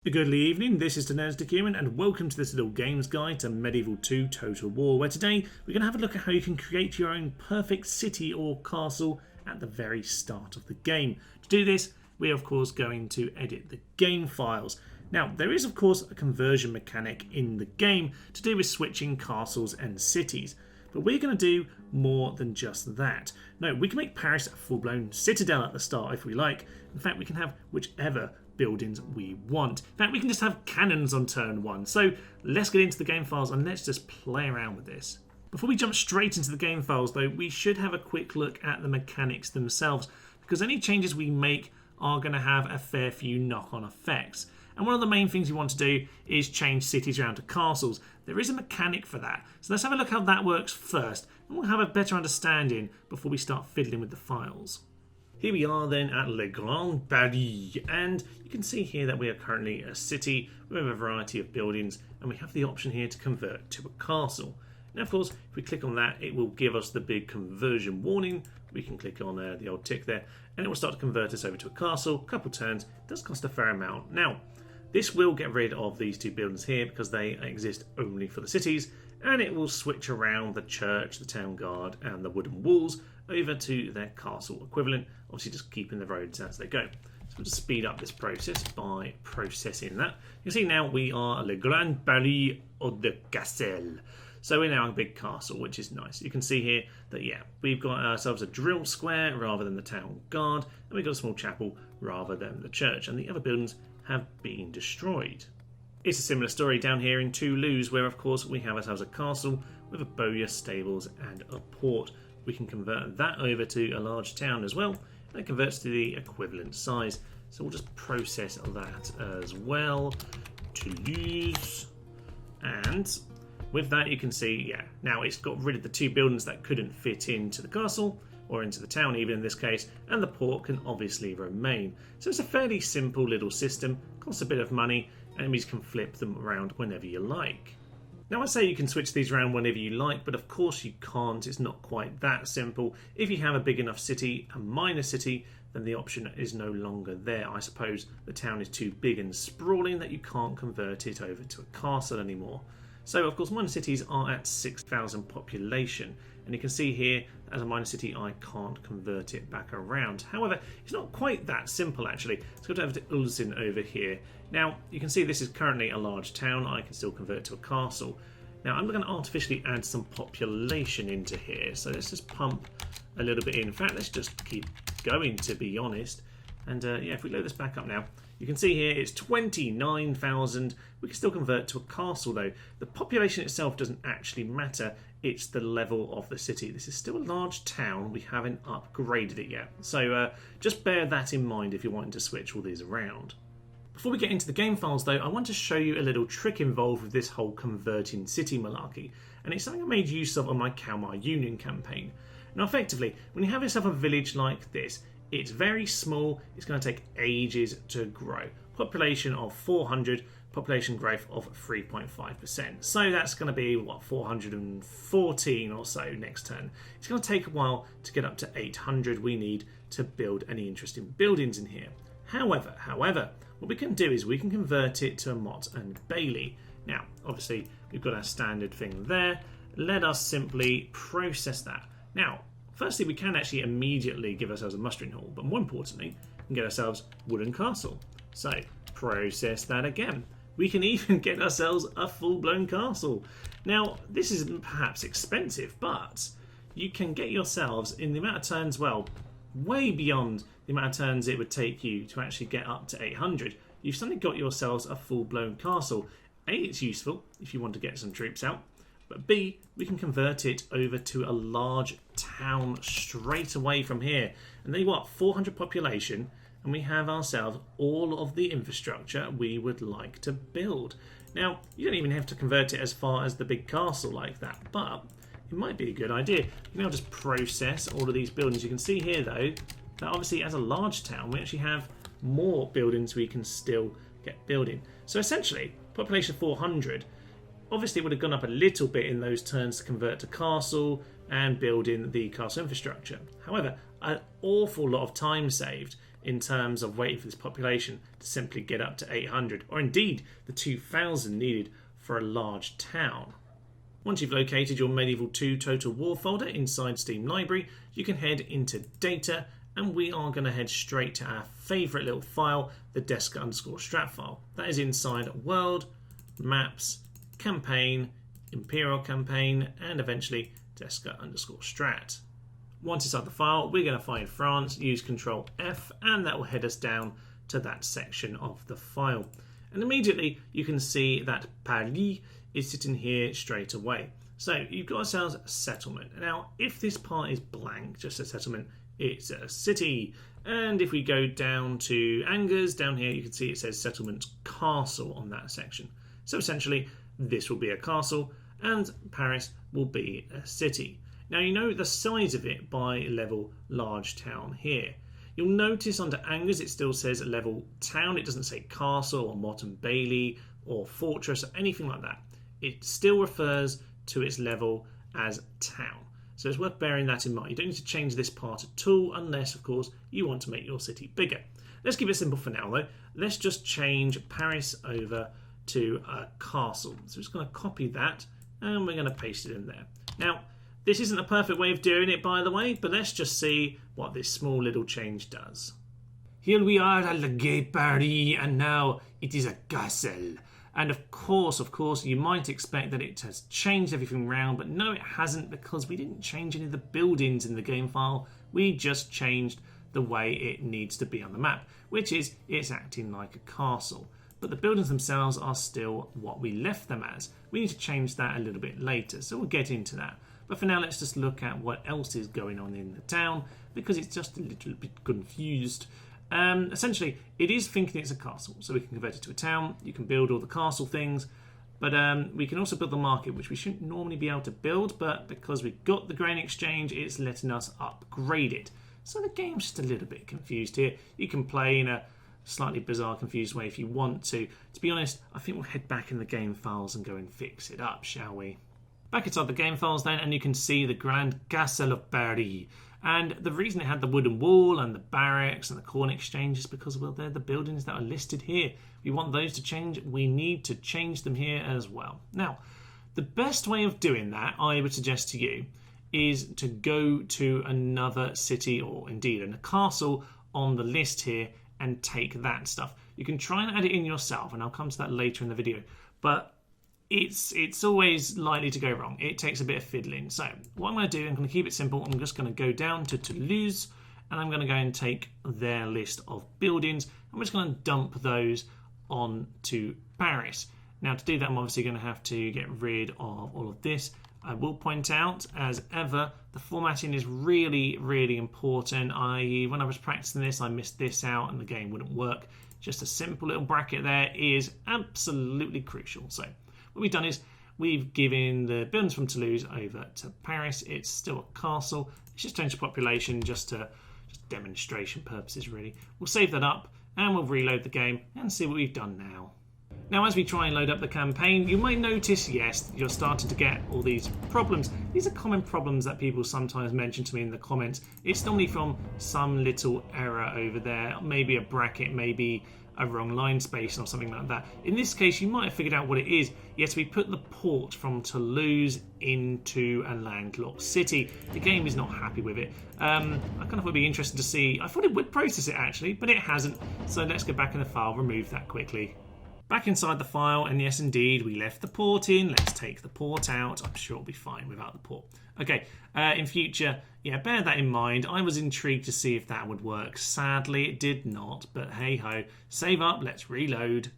Good evening, this is Denez Human and welcome to this little games guide to Medieval 2 Total War, where today we're going to have a look at how you can create your own perfect city or castle at the very start of the game. To do this, we are of course going to edit the game files. Now, there is of course a conversion mechanic in the game to do with switching castles and cities. But we're going to do more than just that. No, we can make Paris a full-blown citadel at the start if we like. In fact, we can have whichever buildings we want. In fact, we can just have cannons on turn one. So let's get into the game files and let's just play around with this. Before we jump straight into the game files though, we should have a quick look at the mechanics themselves, because any changes we make are going to have a fair few knock-on effects. And one of the main things you want to do is change cities around to castles. There is a mechanic for that. So let's have a look how that works first, and we'll have a better understanding before we start fiddling with the files. Here we are then at Le Grand Paris, and you can see here that we are currently a city with a variety of buildings, and we have the option here to convert to a castle. Now of course, if we click on that, it will give us the big conversion warning. We can click on the old tick there, and it will start to convert us over to a castle. A couple turns, it does cost a fair amount. Now, this will get rid of these two buildings here because they exist only for the cities, and it will switch around the church, the town guard, and the wooden walls over to their castle equivalent, obviously just keeping the roads as they go. So we'll just speed up this process by processing that. You can see now we are Le Grand Paris de Castle. So we're now a big castle, which is nice. You can see here that, yeah, we've got ourselves a drill square rather than the town guard, and we've got a small chapel rather than the church, and the other buildings have been destroyed. It's a similar story down here in Toulouse, where of course we have ourselves a castle with a bowyer, stables and a port. We can convert that over to a large town as well, and it converts to the equivalent size. So we'll just process that as well. Toulouse. And with that you can see, yeah, now it's got rid of the two buildings that couldn't fit into the castle, or into the town even in this case, and the port can obviously remain. So it's a fairly simple little system, costs a bit of money, enemies can flip them around whenever you like. Now I say you can switch these around whenever you like, but of course you can't, it's not quite that simple. If you have a big enough city, a minor city, then the option is no longer there. I suppose the town is too big and sprawling that you can't convert it over to a castle anymore. So of course minor cities are at 6,000 population, and you can see here as a minor city I can't convert it back around. However, it's not quite that simple actually. Let's go over to Ulzin over here. Now you can see this is currently a large town. I can still convert it to a castle. Now I'm going to artificially add some population into here, so let's just pump a little bit in. In fact, let's just keep going, to be honest. And yeah, if we load this back up now, you can see here it's 29,000. We can still convert to a castle though. The population itself doesn't actually matter, it's the level of the city. This is still a large town, we haven't upgraded it yet. So just bear that in mind if you're wanting to switch all these around. Before we get into the game files though, I want to show you a little trick involved with this whole converting city malarkey. And it's something I made use of on my Kalmar Union campaign. Now effectively, when you have yourself a village like this, it's very small, it's going to take ages to grow. Population of 400, population growth of 3.5%. So that's going to be, what, 414 or so next turn. It's going to take a while to get up to 800 we need to build any interesting buildings in here. However, what we can do is we can convert it to a Motte and Bailey. Now, obviously, we've got our standard thing there. Let us simply process that. Now, firstly, we can actually immediately give ourselves a mustering hall, but more importantly, we can get ourselves wooden castle. So, process that again. We can even get ourselves a full-blown castle. Now, this is perhaps expensive, but you can get yourselves, in the amount of turns, well, way beyond the amount of turns it would take you to actually get up to 800. You've suddenly got yourselves a full-blown castle. A, it's useful if you want to get some troops out. But B, we can convert it over to a large town straight away from here. And then what, 400 population, and we have ourselves all of the infrastructure we would like to build. Now, you don't even have to convert it as far as the big castle like that, but it might be a good idea. You can now just process all of these buildings. You can see here though, that obviously as a large town, we actually have more buildings we can still get building. So essentially, population 400, obviously it would have gone up a little bit in those turns to convert to castle and build in the castle infrastructure. However, an awful lot of time saved in terms of waiting for this population to simply get up to 800, or indeed the 2000 needed for a large town. Once you've located your Medieval 2 Total War folder inside Steam Library, you can head into Data, and we are going to head straight to our favourite little file, the Desca_strat file. That is inside World, Maps, Campaign, Imperial Campaign, and eventually Desca_strat. Once inside the file, we're going to find France, use Control F, and that will head us down to that section of the file. And immediately you can see that Paris is sitting here straight away. So you've got ourselves a settlement. Now, if this part is blank, just a settlement, it's a city. And if we go down to Angers, down here you can see it says Settlement Castle on that section. So essentially, this will be a castle, and Paris will be a city. Now you know the size of it by level large town here. You'll notice under Angers it still says level town. It doesn't say castle or motte and bailey or fortress or anything like that. It still refers to its level as town. So it's worth bearing that in mind. You don't need to change this part at all unless, of course, you want to make your city bigger. Let's keep it simple for now, though. Let's just change Paris over to a castle. So we're just going to copy that and we're going to paste it in there. Now, this isn't a perfect way of doing it, by the way, but let's just see what this small little change does. Here we are at Le Gay Paris, and now it is a castle. And of course, you might expect that it has changed everything round, but no, it hasn't, because we didn't change any of the buildings in the game file. We just changed the way it needs to be on the map, which is it's acting like a castle. But the buildings themselves are still what we left them as. We need to change that a little bit later, so we'll get into that. But for now, let's just look at what else is going on in the town, because it's just a little bit confused. Essentially, it is thinking it's a castle, so we can convert it to a town. You can build all the castle things, but we can also build the market, which we shouldn't normally be able to build, but because we got the grain exchange, it's letting us upgrade it. So the game's just a little bit confused here. You can play in a slightly bizarre, confused way if you want to. To be honest, I think we'll head back in the game files and go and fix it up, shall we? Back inside the game files then, and you can see the Grand Castle of Paris. And the reason it had the wooden wall and the barracks and the corn exchange is because, well, they're the buildings that are listed here. If we want those to change, we need to change them here as well. Now, the best way of doing that, I would suggest to you, is to go to another city or indeed a castle on the list here and take that stuff. You can try and add it in yourself, and I'll come to that later in the video, but it's always likely to go wrong. It takes a bit of fiddling. So what I'm going to do, I'm going to keep it simple. I'm just going to go down to Toulouse, and I'm going to go and take their list of buildings. I'm just going to dump those onto Paris. Now, to do that, I'm obviously going to have to get rid of all of this. I will point out, as ever, the formatting is really, really important. When I was practicing this, I missed this out and the game wouldn't work. Just a simple little bracket there is absolutely crucial. So what we've done is we've given the buildings from Toulouse over to Paris. It's still a castle. It's just changed the population just demonstration purposes, really. We'll save that up and we'll reload the game and see what we've done now. Now, as we try and load up the campaign, you might notice, yes, you're starting to get all these problems. These are common problems that people sometimes mention to me in the comments. It's normally from some little error over there, maybe a bracket, maybe a wrong line space or something like that. In this case, you might have figured out what it is. Yes, we put the port from Toulouse into a landlocked city. The game is not happy with it. I kind of would be interested to see. I thought it would process it actually, but it hasn't. So let's go back in the file, remove that quickly. Back inside the file, and yes indeed, we left the port in. Let's take the port out. I'm sure it'll be fine without the port. Okay, in future, yeah, bear that in mind. I was intrigued to see if that would work. Sadly, it did not, but hey-ho. Save up, let's reload.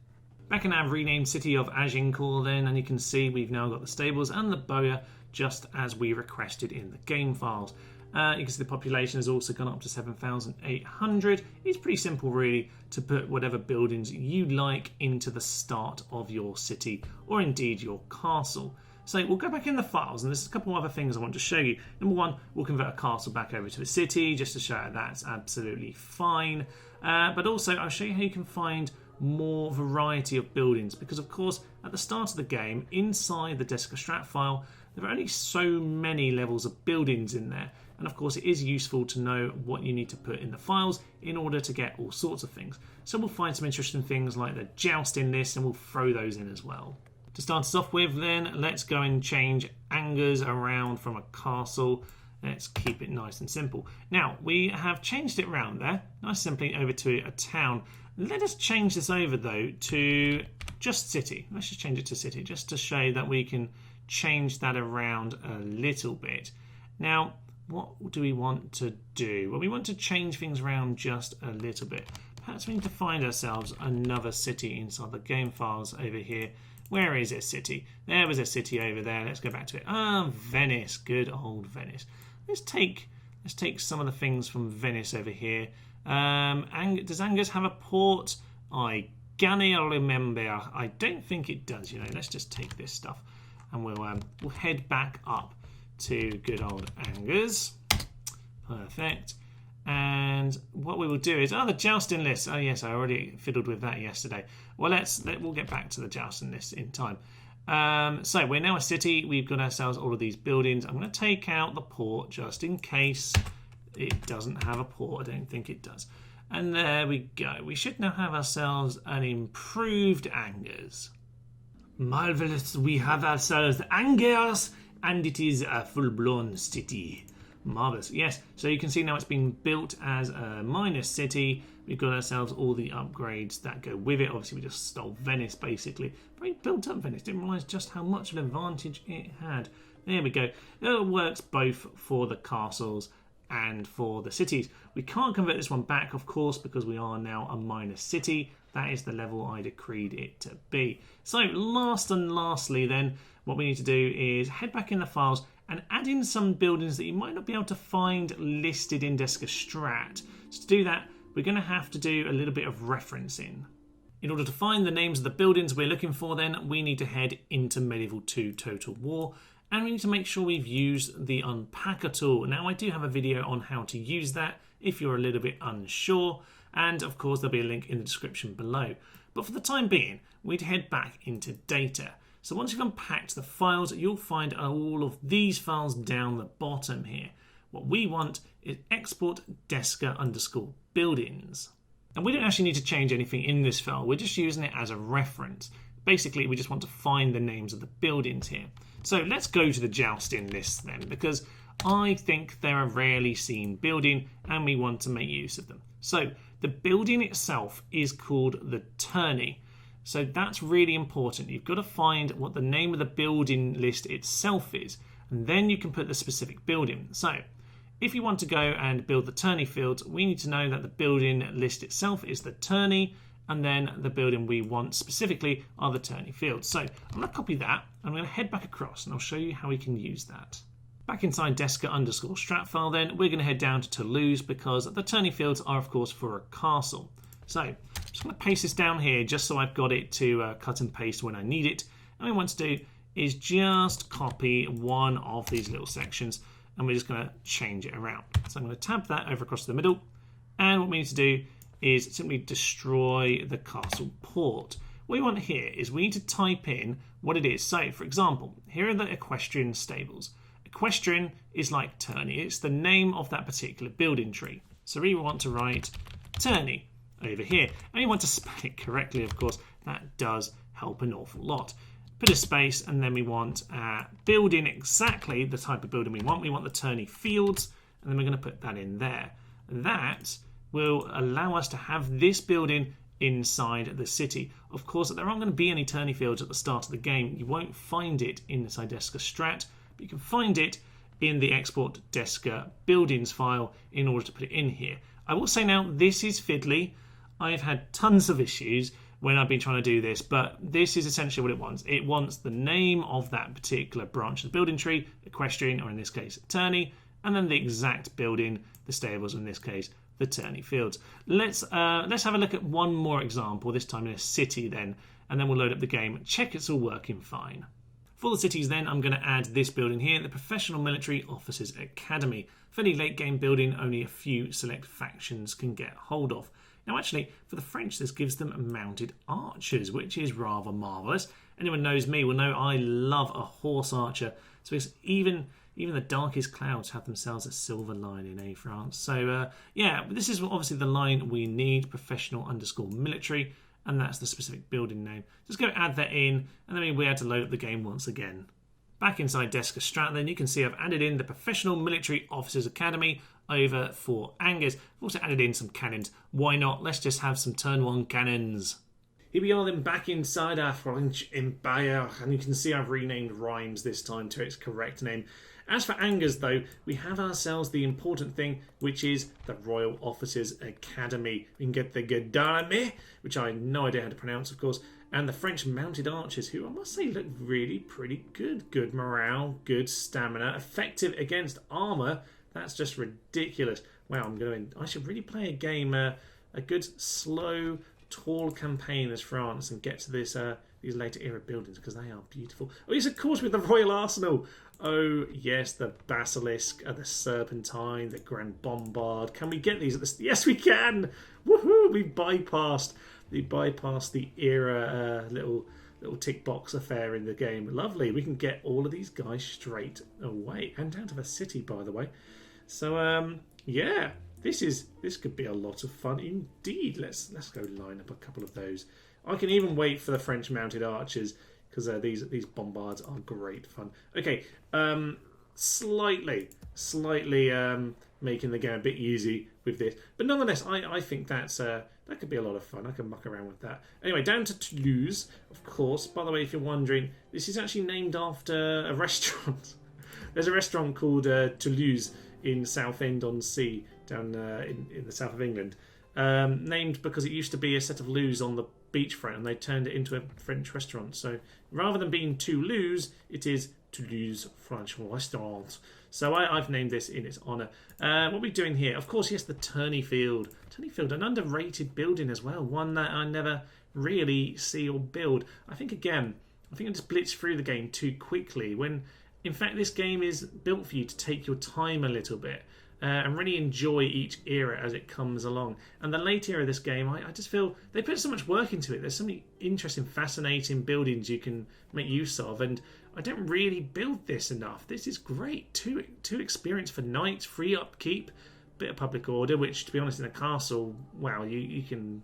Back in our renamed city of Agincourt then, and you can see we've now got the stables and the boya just as we requested in the game files. You can see the population has also gone up to 7,800. It's pretty simple, really, to put whatever buildings you like into the start of your city or indeed your castle. So we'll go back in the files, and there's a couple of other things I want to show you. Number one, we'll convert a castle back over to a city just to show you that's absolutely fine. But also, I'll show you how you can find more variety of buildings, because of course, at the start of the game, inside the Desca strat file, there are only so many levels of buildings in there. And of course, it is useful to know what you need to put in the files in order to get all sorts of things. So we'll find some interesting things like the jousting list, and we'll throw those in as well. To start us off with then, let's go and change Angers around from a castle. Let's keep it nice and simple. Now, we have changed it around there, nice simply over to a town. Let us change this over though to just city. Let's just change it to city, just to show that we can change that around a little bit. Now, what do we want to do? Well, we want to change things around just a little bit. Perhaps we need to find ourselves another city inside the game files over here. Where is a city? There was a city over there. Let's go back to it. Venice. Good old Venice. Let's take some of the things from Venice over here. Does Angers have a port? I can't remember. I don't think it does. Let's just take this stuff, and we'll head back up to good old Angers. Perfect. And what we will do is, the jousting list. Oh yes, I already fiddled with that yesterday. Well, we'll get back to the jousting list in time. So we're now a city. We've got ourselves all of these buildings. I'm going to take out the port just in case it doesn't have a port. I don't think it does. And there we go. We should now have ourselves an improved Angers. Marvelous. We have ourselves Angers, and it is a full-blown city. Marvellous. Yes, so you can see now it's been built as a minor city. We've got ourselves all the upgrades that go with it. Obviously, we just stole Venice, basically. Very built up Venice. Didn't realise just how much of an advantage it had. There we go. It works both for the castles and for the cities. We can't convert this one back, of course, because we are now a minor city. That is the level I decreed it to be. So, lastly then, what we need to do is head back in the files and add in some buildings that you might not be able to find listed in Deska Strat. So to do that, we're going to have to do a little bit of referencing. In order to find the names of the buildings we're looking for then, we need to head into Medieval 2 Total War, and we need to make sure we've used the unpacker tool. Now, I do have a video on how to use that if you're a little bit unsure, and of course there'll be a link in the description below. But for the time being, we'd head back into data. So once you've unpacked the files, you'll find all of these files down the bottom here. What we want is export Deska_buildings. And we don't actually need to change anything in this file. We're just using it as a reference. Basically, we just want to find the names of the buildings here. So let's go to the jousting list then, because I think they're a rarely seen building and we want to make use of them. So the building itself is called the tourney. So that's really important. You've got to find what the name of the building list itself is, and then you can put the specific building. So if you want to go and build the tourney fields, we need to know that the building list itself is the tourney, and then the building we want specifically are the tourney fields. So I'm going to copy that. I'm going to head back across, and I'll show you how we can use that. Back inside Deska_strat file then, we're going to head down to Toulouse because the tourney fields are of course for a castle. So I'm just going to paste this down here just so I've got it to cut and paste when I need it. And what we want to do is just copy one of these little sections, and we're just going to change it around. So I'm going to tab that over across the middle, and what we need to do is simply destroy the castle port. What we want here is we need to type in what it is. So for example, here are the equestrian stables. Equestrian is like tourney. It's the name of that particular building tree. So we want to write tourney over here, and you want to spell it correctly, of course. That does help an awful lot. Put a space, and then we want building exactly the type of building we want. We want the tourney fields, and then we're going to put that in there. That will allow us to have this building inside the city. Of course, there aren't going to be any tourney fields at the start of the game. You won't find it inside Deska Strat, but you can find it in the export Deska buildings file in order to put it in here. I will say now, this is fiddly. I've had tons of issues when I've been trying to do this, but this is essentially what it wants. It wants the name of that particular branch of the building tree, equestrian, or in this case, tourney, and then the exact building, the stables, in this case, the tourney fields. Let's have a look at one more example, this time in a city then, and then we'll load up the game and check it's all working fine. For the cities then, I'm going to add this building here, the Professional Military Officers Academy. Fairly late game building, only a few select factions can get hold of. Now actually, for the French, this gives them mounted archers, which is rather marvellous. Anyone knows me will know I love a horse archer, so it's even Even the darkest clouds have themselves a silver lining, eh, France? So, yeah, this is obviously the line we need, professional_military, and that's the specific building name. Just go add that in, and then we had to load up the game once again. Back inside Desk of Strat, then you can see I've added in the Professional Military Officers Academy over for Angers. I've also added in some cannons. Why not? Let's just have some turn 1 cannons. Here we are then back inside our French Empire, and you can see I've renamed Rhymes this time to its correct name. As for Angers, though, we have ourselves the important thing, which is the Royal Officers Academy. We can get the Gendarme, which I have no idea how to pronounce, of course, and the French Mounted Archers, who I must say look really pretty good. Good morale, good stamina, effective against armour. That's just ridiculous. Wow, I should really play a game, a good, slow, tall campaign as France and get to this these later era buildings because they are beautiful. Oh yes, of course, with the Royal Arsenal. Oh yes, the Basilisk, the Serpentine, the Grand Bombard. Can we get these at this? Yes, we can. Woohoo! We bypassed the era little tick box affair in the game. Lovely. We can get all of these guys straight away and down to the city, by the way. So yeah. This could be a lot of fun indeed. Let's go line up a couple of those. I can even wait for the French Mounted Archers because these bombards are great fun. Okay, slightly making the game a bit easy with this, but nonetheless, I think that could be a lot of fun. I can muck around with that. Anyway, down to Toulouse, of course. By the way, if you're wondering, this is actually named after a restaurant. There's a restaurant called Toulouse in Southend-on-Sea, down in the south of England, named because it used to be a set of loos on the beachfront and they turned it into a French restaurant. So rather than being Toulouse, it is Toulouse French Restaurant. So I've named this in its honour. What are we doing here? Of course, yes, the Tourney Field. Tourney Field, an underrated building as well, one that I never really see or build. I think I just blitzed through the game too quickly when, in fact, this game is built for you to take your time a little bit. And really enjoy each era as it comes along. And the late era of this game, I just feel they put so much work into it. There's so many interesting, fascinating buildings you can make use of, and I don't really build this enough. This is great. Two experience for knights, free upkeep, bit of public order, which, to be honest, in a castle, wow, you can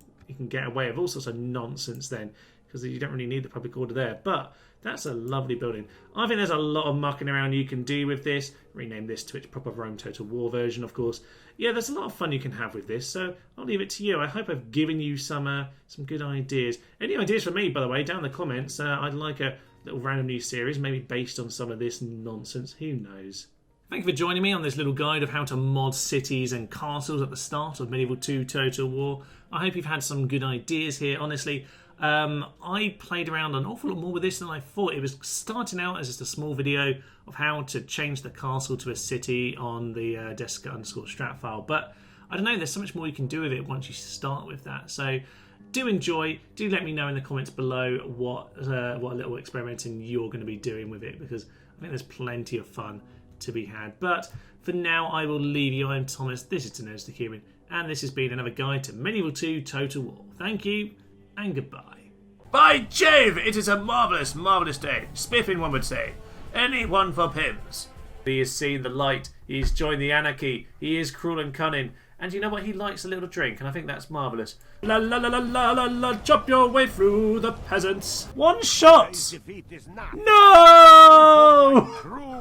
get away with all sorts of nonsense then, because you don't really need the public order there. But that's a lovely building. I think there's a lot of mucking around you can do with this. Rename this to its proper Rome Total War version, of course. Yeah, there's a lot of fun you can have with this, so I'll leave it to you. I hope I've given you some good ideas. Any ideas for me, by the way, down in the comments. I'd like a little random new series, maybe based on some of this nonsense. Who knows? Thank you for joining me on this little guide of how to mod cities and castles at the start of Medieval 2 Total War. I hope you've had some good ideas here, honestly. I played around an awful lot more with this than I thought. It was starting out as just a small video of how to change the castle to a city on the desk_strat file, but I don't know, there's so much more you can do with it once you start with that. So do enjoy, do let me know in the comments below what little experimenting you're going to be doing with it, because I think there's plenty of fun to be had. But for now, I will leave you. I'm Thomas, this is Nerds to Human, and this has been another guide to Medieval 2 Total War. Thank you and goodbye. By Jove, it is a marvellous, marvellous day. Spiffing, one would say. Any one for Pims. He has seen the light. He's joined the anarchy. He is cruel and cunning. And you know what? He likes a little drink, and I think that's marvellous. La la la la la la la, chop your way through the peasants. One shot! No!